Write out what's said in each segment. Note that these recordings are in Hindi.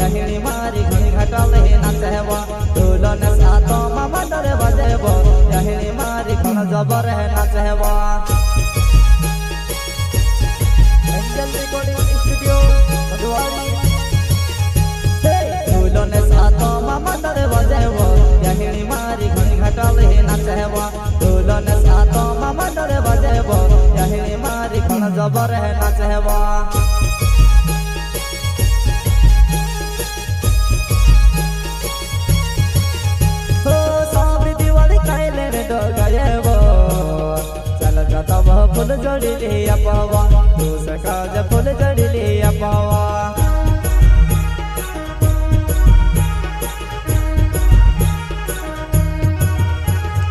यहिणी मारी घणी घटाले नाचेवा ढोलन सातो मामा डरे बजेबो यहिणी मारी घण जबर है नाचेवा एंजल रिकॉर्डिंग स्टूडियो मधुवारी ढोलन सातो मामा डरे बजेबो यहिणी मारी घणी घटाले नाचेवा ढोलन सातो मामा डरे बजेबो यहिणी मारी घण जबर है नाचेवा फूल जड़ी ले पावा तू सकाज फूल जड़ी ले पावा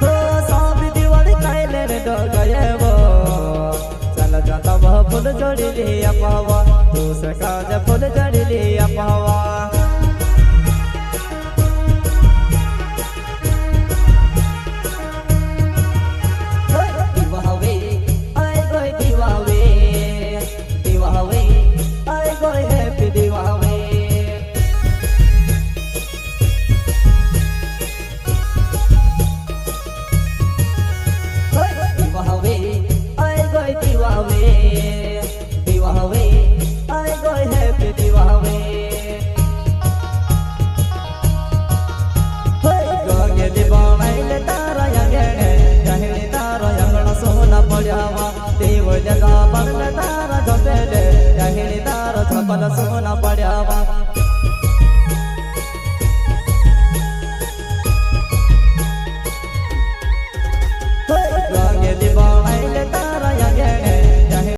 हो साबी दिवाली कायले रे डगायबो चल जाता वह फूल जड़ी ले पावा तू सकाज फूल जड़ी ले पावा सोना पड़ावा